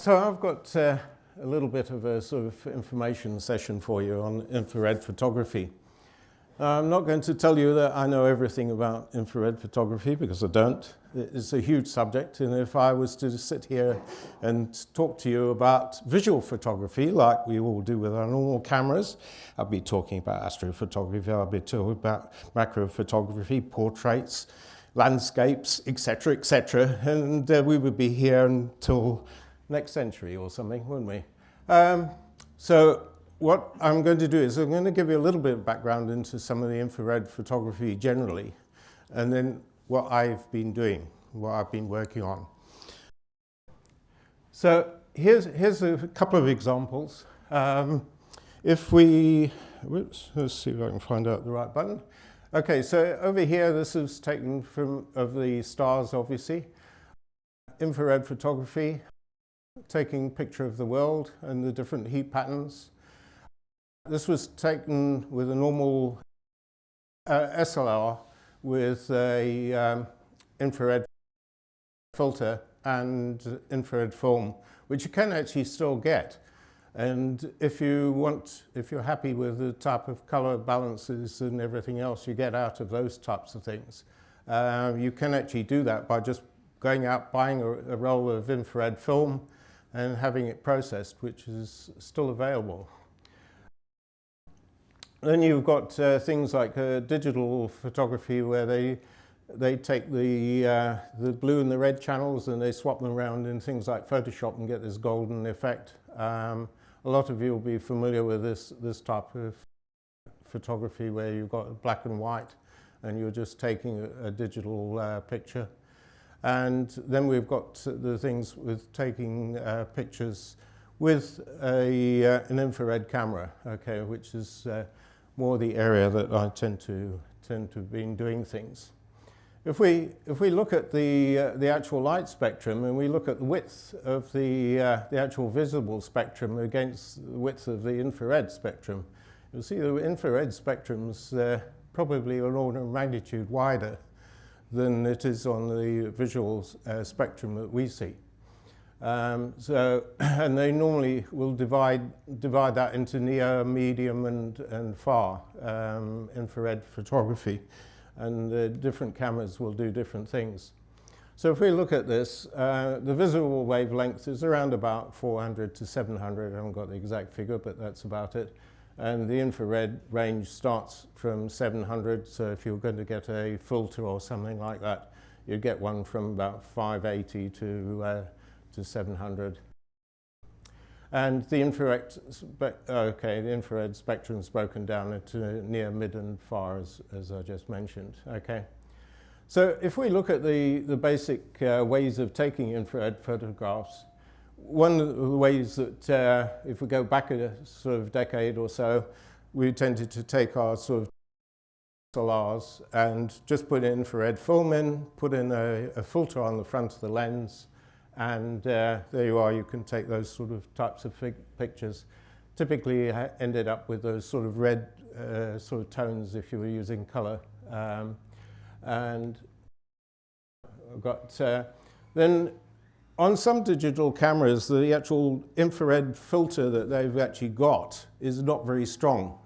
So I've got a little bit of a sort of information session for you on infrared photography. I'm not going to tell you that I know everything about infrared photography because I don't. It's a huge subject, and if I was to sit here and talk to you about visual photography like we all do with our normal cameras, I'll be talking about astrophotography, I'll be talking about macro photography, portraits, landscapes, etc., etc., and we would be here until next century or something, wouldn't we? So what I'm going to do is I'm going to give you a little bit of background into some of the infrared photography generally, and then what I've been doing, what I've been working on. So here's a couple of examples. If we, let's see if I can find out the right button. Okay, so over here, this is taken of the stars, obviously. Infrared photography, taking a picture of the world and the different heat patterns. This was taken with a normal SLR with a infrared filter and infrared film, which you can actually still get. And if you're happy with the type of color balances and everything else you get out of those types of things, you can actually do that by just going out, buying a roll of infrared film and having it processed, which is still available. Then you've got things like digital photography, where they take the blue and the red channels and they swap them around in things like Photoshop and get this golden effect. A lot of you will be familiar with this type of photography where you've got black and white and you're just taking a digital picture. And then we've got the things with taking pictures with an infrared camera, okay, which is more the area that I tend to have been doing things. If we look at the actual light spectrum and we look at the width of the actual visible spectrum against the width of the infrared spectrum, you'll see the infrared spectrum's probably an order of magnitude wider than it is on the visual spectrum that we see. And they normally will divide that into near, medium, and far infrared photography. And the different cameras will do different things. So if we look at this, the visible wavelength is around about 400 to 700. I haven't got the exact figure, but that's about it. And the infrared range starts from 700. So if you're going to get a filter or something like that, you'd get one from about 580 to 700. And the infrared spectrum is broken down into near, mid, and far, as I just mentioned. Okay. So if we look at the basic ways of taking infrared photographs, one of the ways that, if we go back a sort of decade or so, we tended to take our sort of SLRs and just put infrared film in, put in a filter on the front of the lens, and there you are, you can take those sort of types of pictures. Typically ended up with those sort of red sort of tones if you were using color. And I've got, then on some digital cameras, the actual infrared filter that they've actually got is not very strong.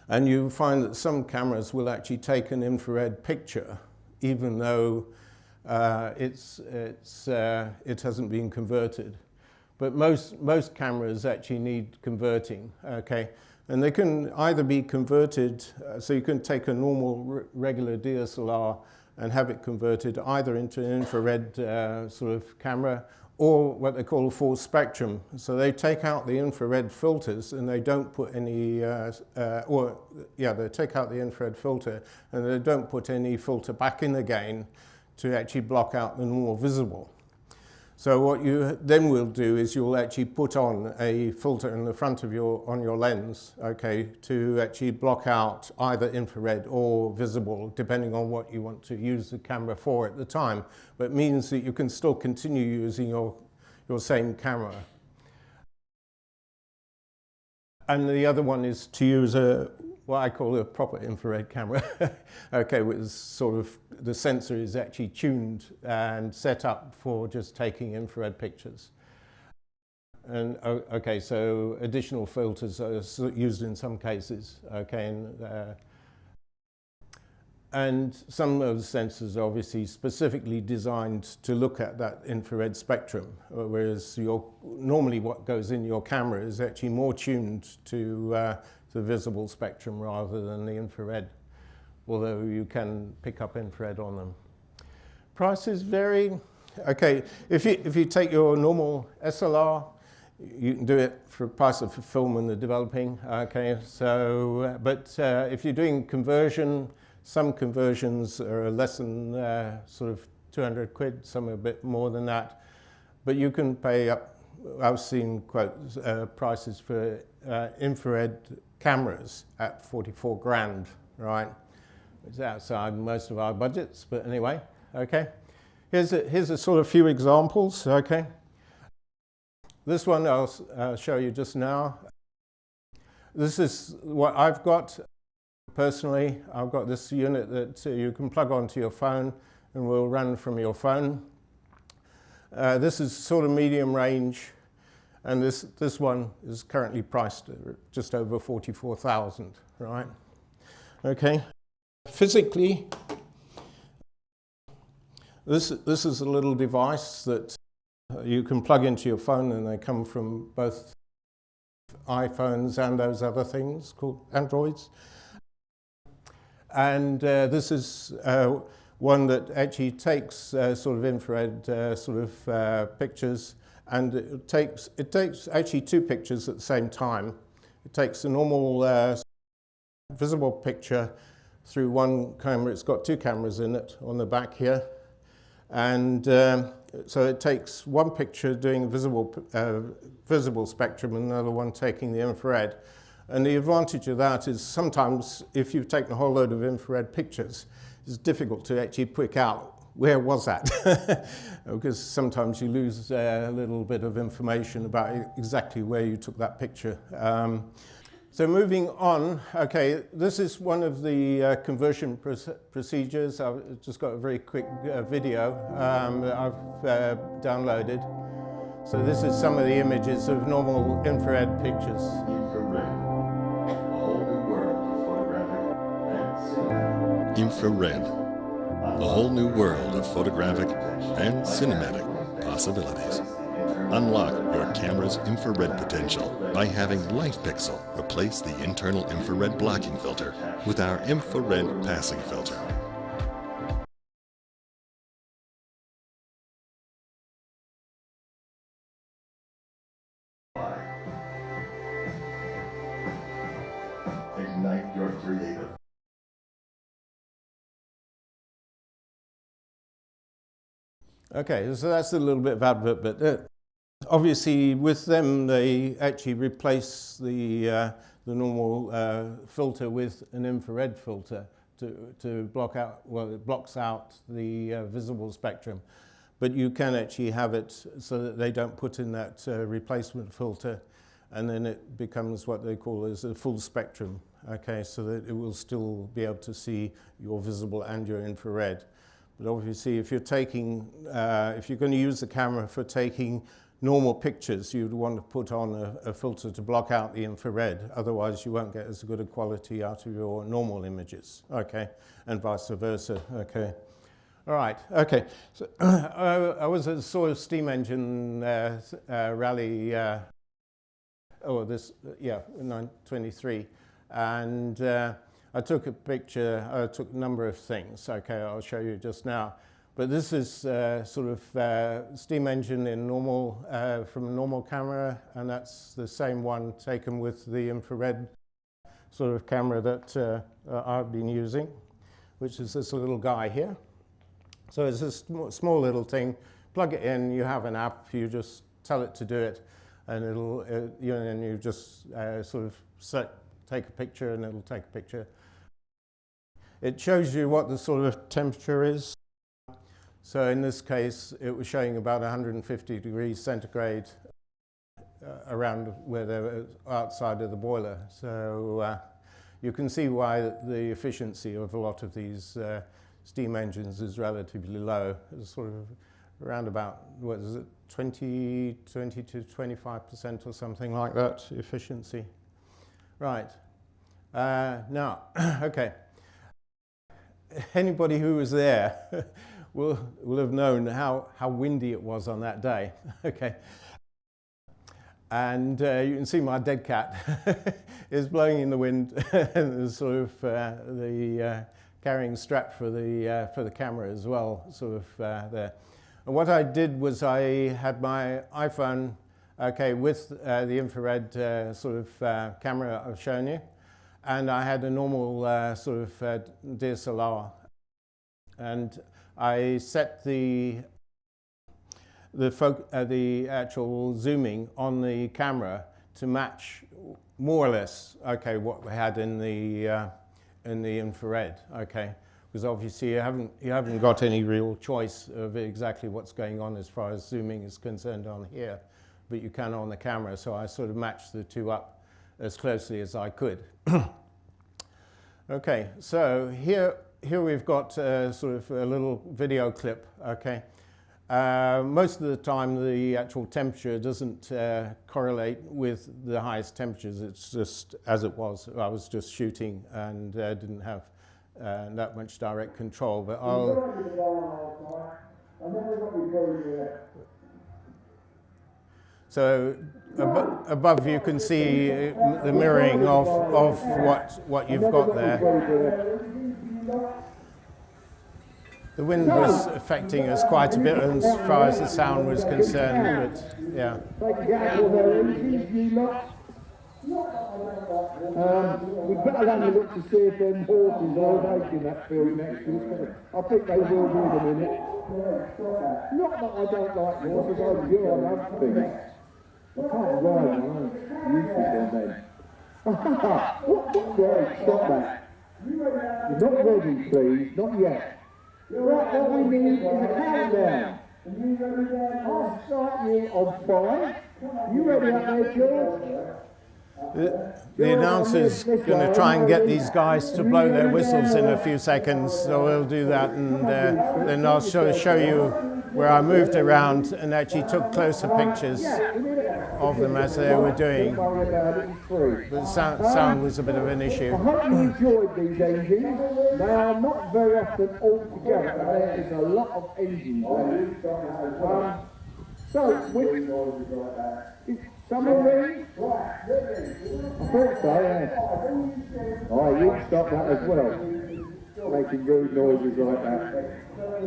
And you find that some cameras will actually take an infrared picture, even though it hasn't been converted. But most cameras actually need converting, okay? And they can either be converted, so you can take a normal regular DSLR and have it converted either into an infrared sort of camera or what they call a full spectrum. So they take out the infrared filters and they don't put any, they take out the infrared filter and they don't put any filter back in again to actually block out the normal visible. So what you then will do is you'll actually put on a filter in the front of on your lens, okay, to actually block out either infrared or visible, depending on what you want to use the camera for at the time. But it means that you can still continue using your same camera. And the other one is to use what I call a proper infrared camera, okay, with sort of the sensor is actually tuned and set up for just taking infrared pictures. And okay, so additional filters are used in some cases. Okay, and some of the sensors are obviously specifically designed to look at that infrared spectrum, whereas normally what goes in your camera is actually more tuned to the visible spectrum rather than the infrared, although you can pick up infrared on them. Prices vary. Okay, if you take your normal SLR, you can do it for the price of film and the developing. Okay, so but if you're doing conversion, some conversions are less than sort of 200 quid, some are a bit more than that. But you can pay up. I've seen prices for infrared cameras at 44 grand, right? It's outside most of our budgets, but anyway, okay. Here's a sort of few examples, okay. This one I'll show you just now. This is what I've got. Personally, I've got this unit that you can plug onto your phone and will run from your phone. This is sort of medium range, and this one is currently priced at just over 44,000, right? Okay. Physically, this is a little device that you can plug into your phone, and they come from both iPhones and those other things called Androids. And this is one that actually takes sort of infrared pictures, and it takes actually two pictures at the same time. It takes a normal visible picture through one camera. It's got two cameras in it on the back here, and so it takes one picture doing visible spectrum and another one taking the infrared. And the advantage of that is sometimes if you've taken a whole load of infrared pictures, it's difficult to actually pick out where was that, because sometimes you lose a little bit of information about exactly where you took that picture. So moving on, okay, this is one of the conversion procedures. I've just got a very quick video that I've downloaded. So this is some of the images of normal infrared pictures. Infrared, a whole new world of photographic and cinematic possibilities. Unlock your camera's infrared potential by having LifePixel replace the internal infrared blocking filter with our infrared passing filter. Ignite your creative. Okay, so that's a little bit of advert, but obviously with them they actually replace the normal filter with an infrared filter to block out, well, it blocks out the visible spectrum. But you can actually have it so that they don't put in that replacement filter, and then it becomes what they call as a full spectrum, okay, so that it will still be able to see your visible and your infrared. But obviously, if you're taking, if you're going to use the camera for taking normal pictures, you'd want to put on a filter to block out the infrared. Otherwise, you won't get as good a quality out of your normal images, okay, and vice versa, okay. All right, okay. So I was at a sort of steam engine rally, 923, and I took a picture, I took a number of things, okay, I'll show you just now. But this is sort of steam engine in normal, from a normal camera, and that's the same one taken with the infrared sort of camera that I've been using, which is this little guy here. So it's a small little thing, plug it in, you have an app, you just tell it to do it, and it'll, and you just sort of take a picture and it'll take a picture. It shows you what the sort of temperature is. So in this case, it was showing about 150 degrees centigrade around where they were outside of the boiler. So you can see why the efficiency of a lot of these steam engines is relatively low. It's sort of around about, what is it, 20 to 25% or something like that efficiency. Right. Now, okay. Anybody who was there will have known how windy it was on that day. Okay. And you can see my dead cat is blowing in the wind, and there's sort of the carrying strap for the camera as well, sort of there. And what I did was I had my iPhone, okay, with the infrared sort of camera I've shown you, and I had a normal sort of DSLR, and I set the actual zooming on the camera to match more or less, okay, what we had in the infrared, okay, because obviously you haven't got any real choice of exactly what's going on as far as zooming is concerned on here, but you can on the camera. So I sort of matched the two up as closely as I could. Okay, so here we've got sort of a little video clip, okay. Most of the time the actual temperature doesn't correlate with the highest temperatures. It's just as it was. I was just shooting and didn't have that much direct control, but so above you can see the mirroring of what you've got there. The wind was affecting us quite a bit as far as the sound was concerned, but yeah. We'd better have a look to see if them horses are making that field next to us. I think they will do in a minute. Not that I don't like horses, I do, I love things. I can't ride one, I'm used to them then. Right, stop that. You're not ready, please, not yet. Right, what we need is a countdown. I'll start you on 5. You ready up there, George? The announcer's going to try and get these guys to blow their whistles in a few seconds, so we'll do that, and then I'll show you where I moved around and actually took closer pictures of them as they were doing. But sound was a bit of an issue. I hope you enjoyed these engines. They are not very often all together. There is a lot of engines there. Submarine? I thought so, yeah. Oh, you stop that as well. Making rude noises like that.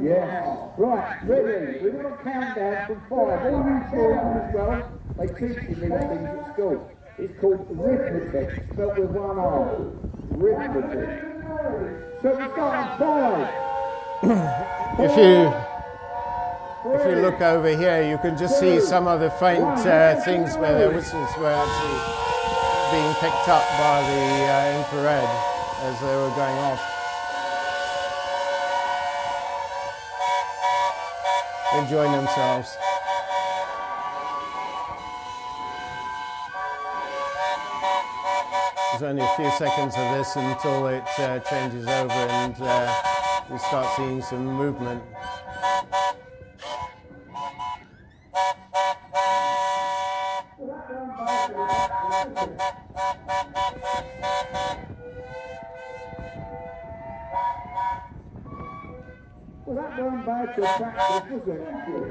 Yeah. Right, ready. We're going to count down from 5. All you children as well, they teach you these things at school. It's called arithmetic, spelled with one R. Arithmetic. So we start at 5. If you look over here, you can just see some of the faint things where the whistles were actually being picked up by the infrared as they were going off. Enjoying themselves. There's only a few seconds of this until it changes over and you start seeing some movement. Well, that weren't bad to practice, was it? Thank you.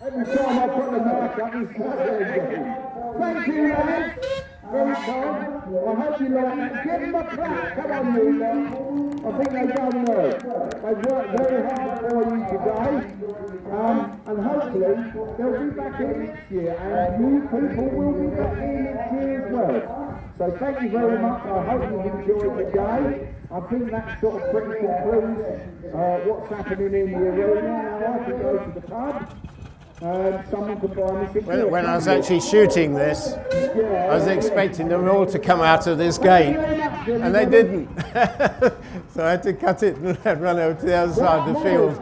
Every time I put the mark up, he's not very good. Thank you, lads. Very kind. I hope you like it. Give them a clap. Come on, you lot. I think they've done well. They've worked very hard for you today. And hopefully they'll be back here next year, and you people will be back here next year as well. So thank you very much. I hope you've enjoyed the day. I think that sort of pretty concludes what's happening in the arena. Now I can go to the pub. Someone could buy me some when I was actually shooting this, I was expecting them all to come out of this gate. and they didn't. So I had to cut it and run over to the other side of the field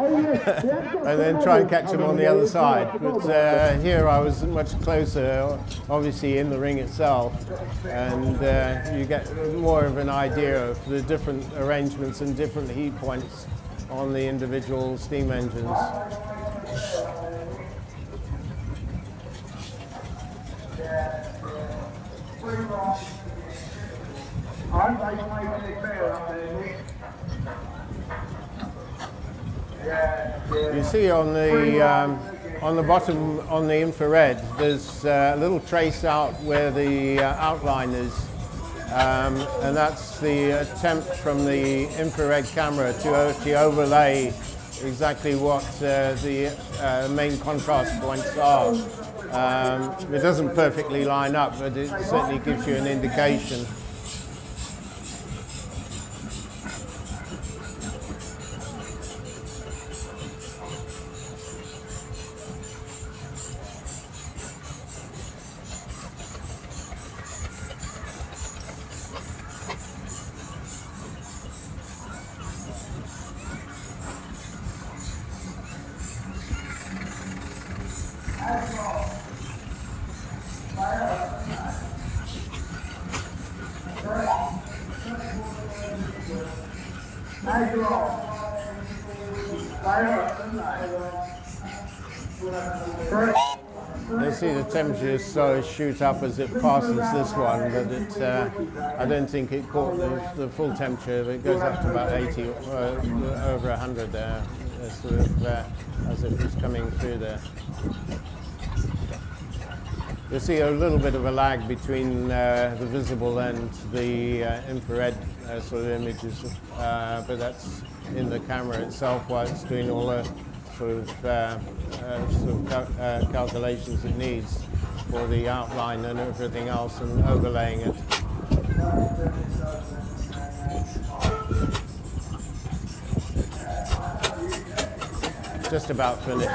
and then try and catch them on the other side. But here I was much closer, obviously in the ring itself, and you get more of an idea of the different arrangements and different heat points on the individual steam engines. You see on the bottom, on the infrared, there's a little trace out where the outline is, and that's the attempt from the infrared camera to actually overlay exactly what the main contrast points are. It doesn't perfectly line up, but it certainly gives you an indication. You see the temperature so shoot up as it passes this one, but I don't think it caught the full temperature. It goes up to about 80, over 100 there, sort of, as it was coming through there. You see a little bit of a lag between the visible and the infrared sort of images, but that's in the camera itself while it's doing all the sort of calculations it needs for the outline and everything else and overlaying it. Just about finished.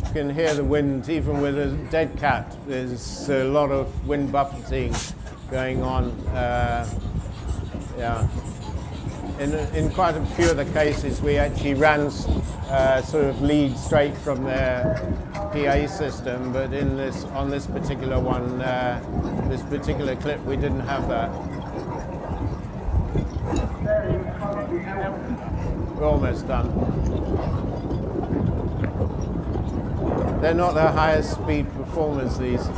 You can hear the wind, even with a dead cat. There's a lot of wind buffeting going on. Yeah. In quite a few of the cases, we actually ran sort of lead straight from their PA system, but on this particular one, this particular clip, we didn't have that. We're almost done. They're not the highest speed performers, these.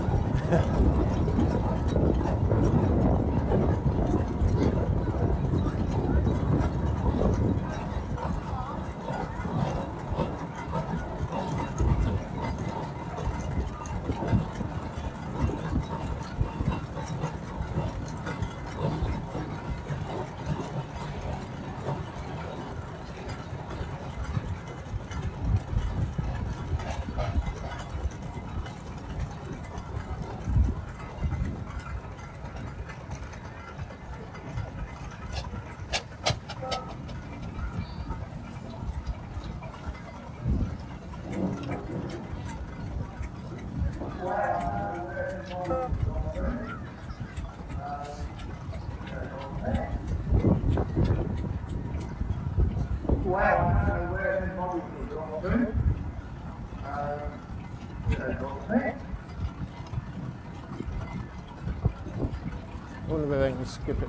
I wonder whether I can skip it.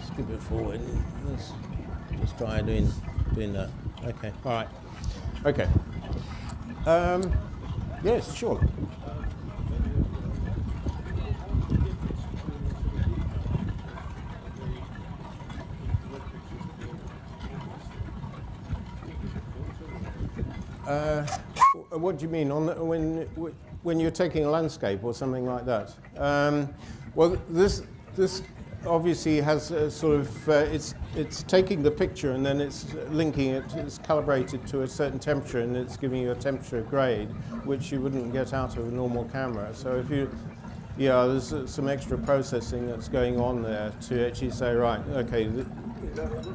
Skip it forward. Let's just try doing that. Okay. All right. Okay. Yes, sure. What do you mean when you're taking a landscape or something like that? Well, this obviously has a sort of it's taking the picture and then it's linking it. It's calibrated to a certain temperature and it's giving you a temperature grade, which you wouldn't get out of a normal camera. So if you, there's some extra processing that's going on there to actually say, right, okay,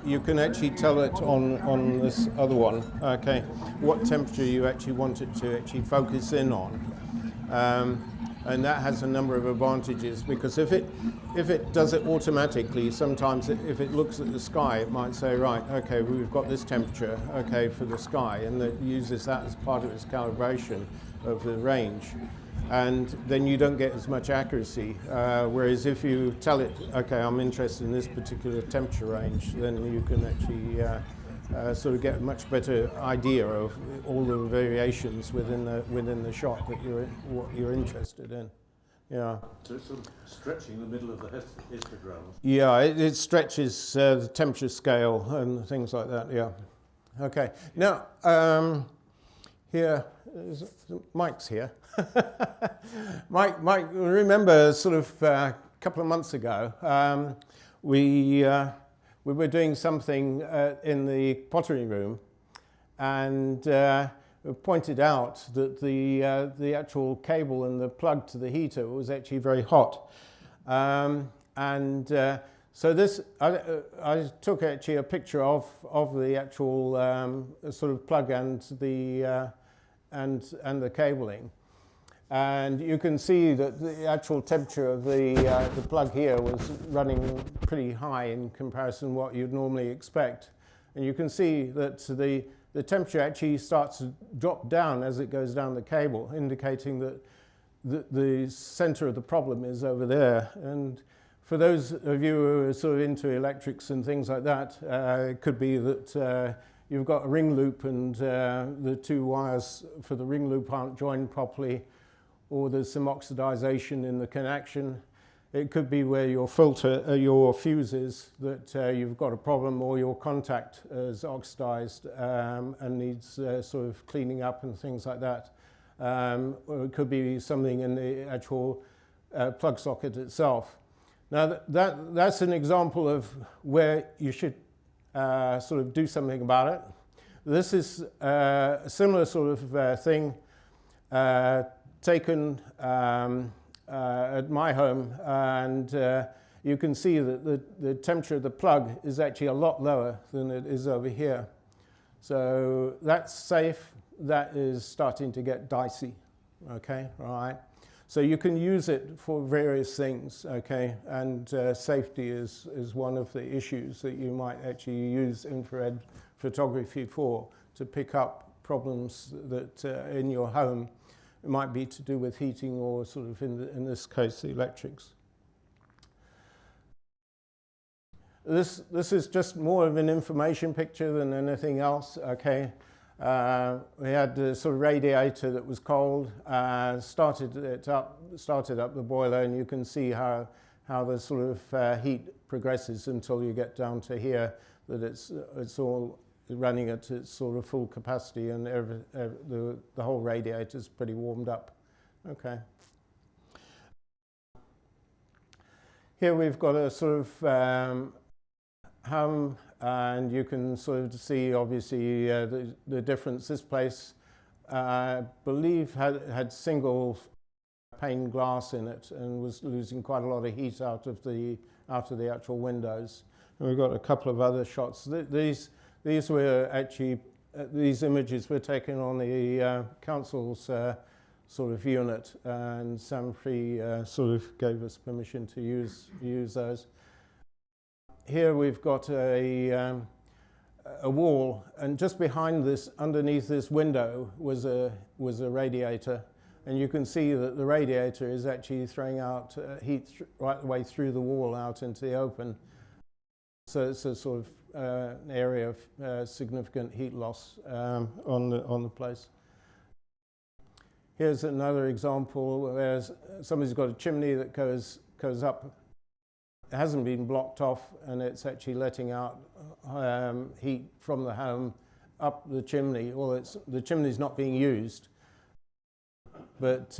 you can actually tell it on this other one, okay, what temperature you actually want it to actually focus in on. And that has a number of advantages, because if it does it automatically, sometimes if it looks at the sky, it might say, right, okay, we've got this temperature, okay, for the sky, and it uses that as part of its calibration of the range. And then you don't get as much accuracy. Whereas if you tell it, okay, I'm interested in this particular temperature range, then you can actually sort of get a much better idea of all the variations within the shot that what you're interested in. Yeah. So it's sort of stretching the middle of the histogram. Yeah, it stretches the temperature scale and things like that. Yeah. Okay. Now here, Mike's here. Mike, remember sort of a couple of months ago, we were doing something in the pottery room, and pointed out that the actual cable and the plug to the heater was actually very hot, so this I took actually a picture of the actual sort of plug and the cabling. And you can see that the actual temperature of the plug here was running pretty high in comparison to what you'd normally expect. And you can see that the temperature actually starts to drop down as it goes down the cable, indicating that the center of the problem is over there. And for those of you who are sort of into electrics and things like that, it could be that you've got a ring loop and the two wires for the ring loop aren't joined properly, or there's some oxidization in the connection. It could be where your filter, your fuse is, that you've got a problem, or your contact is oxidized and needs sort of cleaning up and things like that. Or it could be something in the actual plug socket itself. Now that's an example of where you should sort of do something about it. This is a similar sort of thing taken at my home, and you can see that the temperature of the plug is actually a lot lower than it is over here. So that's safe. That is starting to get dicey. Okay, all right. So you can use it for various things, okay, and safety is one of the issues that you might actually use infrared photography for, to pick up problems that in your home. It might be to do with heating, or sort of in this case the electrics. This is just more of an information picture than anything else, okay. We had the sort of radiator that was cold, started up the boiler, and you can see how the sort of heat progresses until you get down to here, that it's all running at its sort of full capacity, and the whole radiator is pretty warmed up. Okay. Here we've got a sort of home, and you can sort of see obviously the difference. This place, I believe, had single pane glass in it, and was losing quite a lot of heat out of the actual windows. And we've got a couple of other shots. These were actually, these images were taken on the council's sort of unit, and Sam Free sort of gave us permission to use those. Here we've got a wall, and just behind this, underneath this window, was a radiator, and you can see that the radiator is actually throwing out heat right the way through the wall out into the open. So it's a sort of an area of significant heat loss on the place. Here's another example where somebody's got a chimney that goes up. It hasn't been blocked off, and it's actually letting out heat from the home up the chimney. Well, the chimney's not being used, but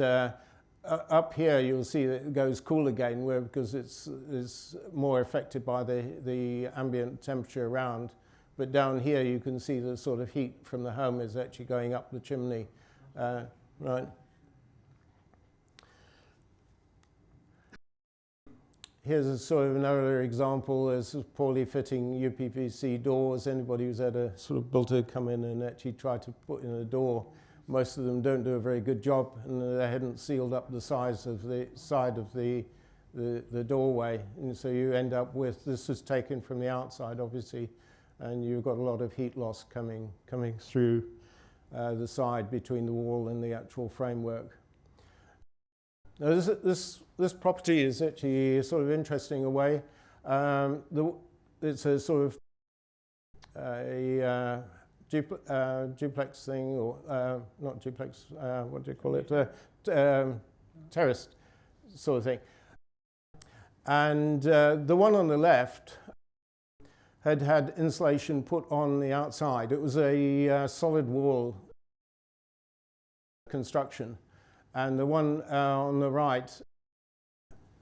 up here you'll see that it goes cool again, because it's more affected by the ambient temperature around. But down here you can see the sort of heat from the home is actually going up the chimney. Right. here's a sort of another example. There's poorly fitting UPVC doors. Anybody who's had a sort of builder come in and actually try to put in a door, most of them don't do a very good job, and they hadn't sealed up the size of the side of the doorway. And so you end up with, this was taken from the outside obviously, and you've got a lot of heat loss coming through the side between the wall and the actual framework. Now this property is actually sort of interesting in a way. It's a sort of a duplex thing, or not duplex, what do you call it? Terraced sort of thing. And the one on the left had insulation put on the outside. It was a solid wall construction. And the one on the right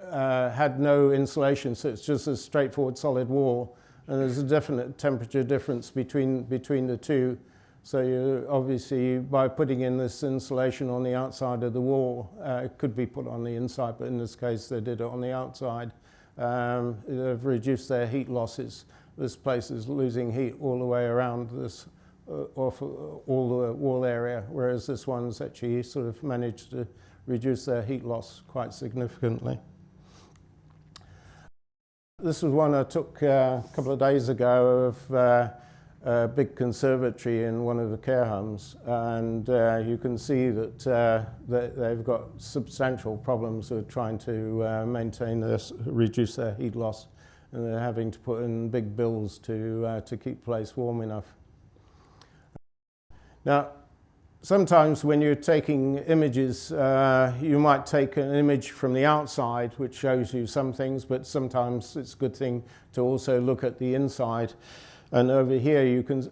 had no insulation, so it's just a straightforward solid wall. And there's a definite temperature difference between the two. So you obviously, by putting in this insulation on the outside of the wall, it could be put on the inside, but in this case they did it on the outside. They've reduced their heat losses. This place is losing heat all the way around this off all the wall area, whereas this one's actually sort of managed to reduce their heat loss quite significantly. This was one I took a couple of days ago of a big conservatory in one of the care homes, and you can see that they've got substantial problems with trying to maintain this, reduce their heat loss, and they're having to put in big bills to keep the place warm enough. Now, sometimes when you're taking images, you might take an image from the outside, which shows you some things, but sometimes it's a good thing to also look at the inside. And over here you can,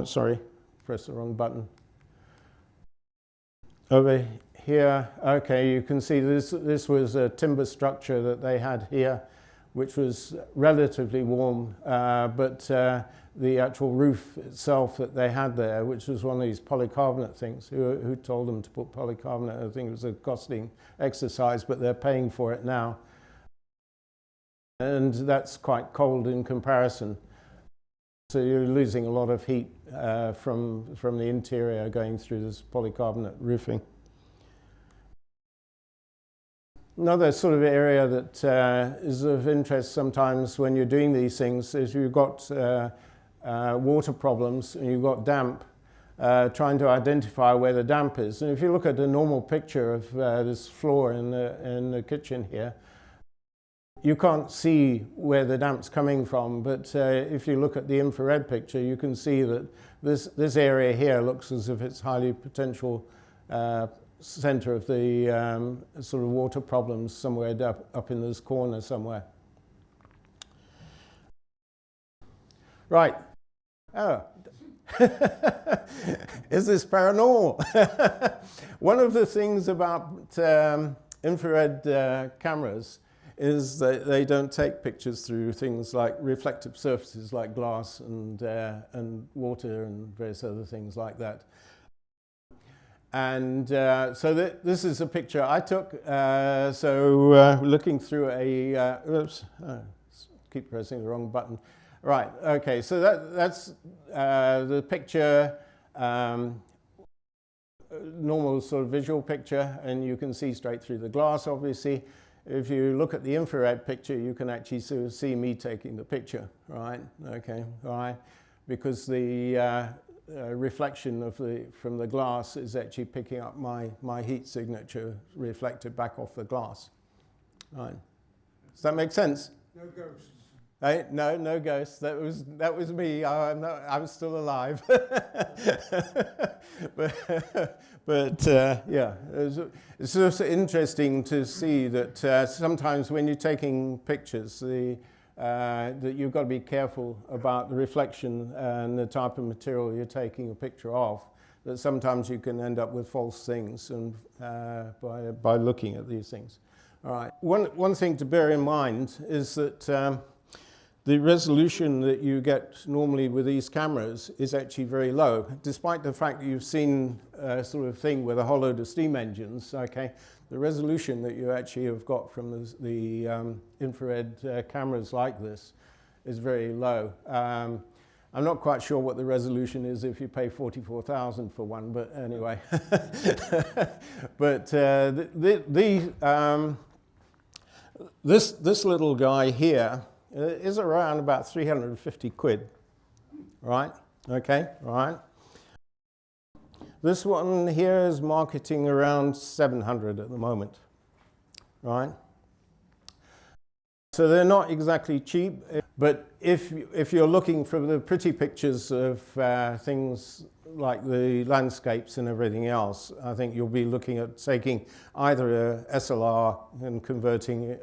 sorry, press the wrong button. Over here, okay, you can see this was a timber structure that they had here, which was relatively warm, but the actual roof itself that they had there, which was one of these polycarbonate things. Who told them to put polycarbonate? I think it was a costing exercise, but they're paying for it now. And that's quite cold in comparison. So you're losing a lot of heat from the interior going through this polycarbonate roofing. Another sort of area that is of interest sometimes when you're doing these things is you've got water problems and you've got damp, trying to identify where the damp is. And if you look at a normal picture of this floor in the kitchen here, you can't see where the damp's coming from, but if you look at the infrared picture, you can see that this area here looks as if it's highly potential center of the sort of water problems somewhere up in this corner somewhere. Right. Oh. Is this paranormal? One of the things about infrared cameras is that they don't take pictures through things like reflective surfaces like glass and water and various other things like that. And so this is a picture I took. Looking through a, oops, keep pressing the wrong button. Right, okay, so that's the picture, normal sort of visual picture, and you can see straight through the glass, obviously. If you look at the infrared picture, you can actually sort of see me taking the picture, right? Okay, all right, because the reflection from the glass is actually picking up my heat signature reflected back off the glass. Right. Does that make sense? No ghosts. No ghosts. That was me. I'm still alive. but yeah, it's also interesting to see that sometimes when you're taking pictures, that you've got to be careful about the reflection and the type of material you're taking a picture of. That sometimes you can end up with false things and by looking at these things. All right. One thing to bear in mind is that the resolution that you get normally with these cameras is actually very low, despite the fact that you've seen a sort of thing with a hollow to steam engines. Okay, the resolution that you actually have got from the infrared cameras like this is very low. I'm not quite sure what the resolution is if you pay 44,000 for one, but anyway. But this little guy here is around about 350 quid, right? Okay, right. This one here is marketing around 700 at the moment, right? So they're not exactly cheap, but if you're looking for the pretty pictures of things like the landscapes and everything else, I think you'll be looking at taking either a SLR and converting,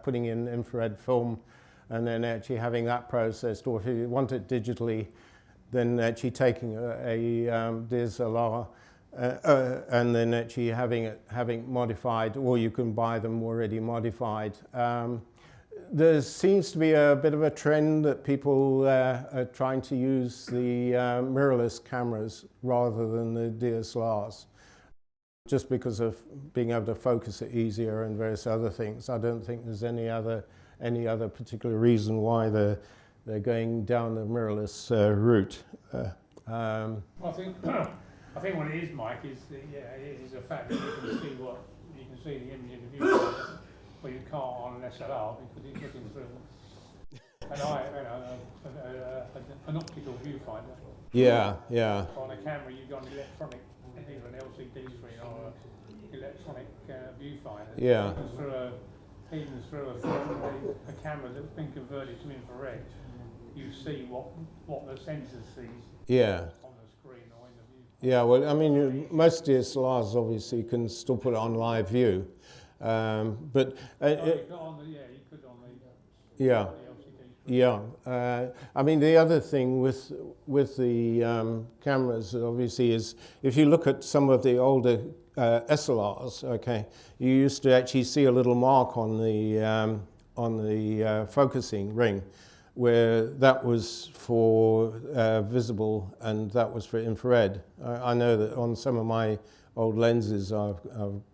putting in infrared film, and then actually having that processed, or if you want it digitally, then actually taking a DSLR and then actually having modified, or you can buy them already modified. There seems to be a bit of a trend that people are trying to use the mirrorless cameras rather than the DSLRs, just because of being able to focus it easier and various other things. I don't think there's any other particular reason why they're going down the mirrorless route. Well, I think what it is, Mike, is it is a fact that you can see the image in the viewfinder, but you can't on an SLR because it's looking through an optical viewfinder. Yeah, yeah. On a camera, you've got an electronic, either an LCD screen or an electronic viewfinder. Yeah. Even through a camera that's been converted to infrared, you see what the sensor sees. Yeah. On the screen or in the view. Yeah, well, I mean, most DSLRs obviously can still put it on live view, but you could on the yeah, yeah. I mean, the other thing with the cameras obviously is if you look at some of the older SLRs, okay, you used to actually see a little mark on the focusing ring, where that was for visible and that was for infrared. I know that on some of my old lenses I've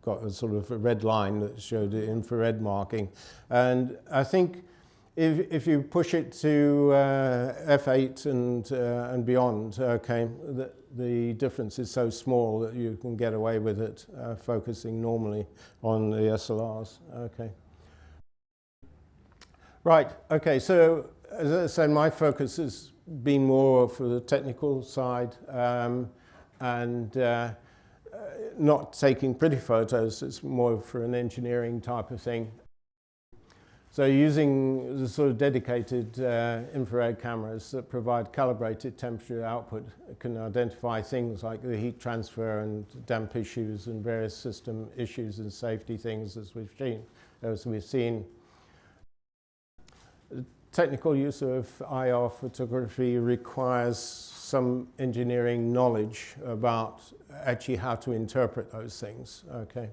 got a sort of a red line that showed the infrared marking, and I think if you push it to f8 and beyond, okay, the difference is so small that you can get away with it focusing normally on the SLRs. Okay. Right. Okay. So as I said, my focus has been more for the technical side and not taking pretty photos. It's more for an engineering type of thing. So using the sort of dedicated infrared cameras that provide calibrated temperature output can identify things like the heat transfer and damp issues and various system issues and safety things as we've seen. Technical use of IR photography requires some engineering knowledge about actually how to interpret those things, okay?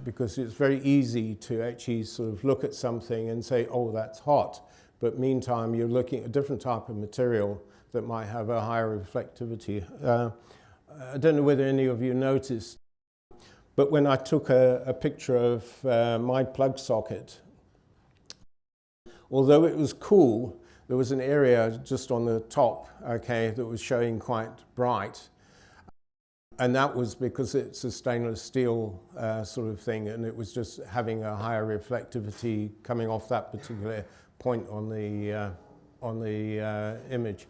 Because it's very easy to actually sort of look at something and say, oh, that's hot. But meantime, you're looking at a different type of material that might have a higher reflectivity. I don't know whether any of you noticed, but when I took a picture of my plug socket, although it was cool, there was an area just on the top, okay, that was showing quite bright. And that was because it's a stainless steel sort of thing, and it was just having a higher reflectivity coming off that particular point on the image.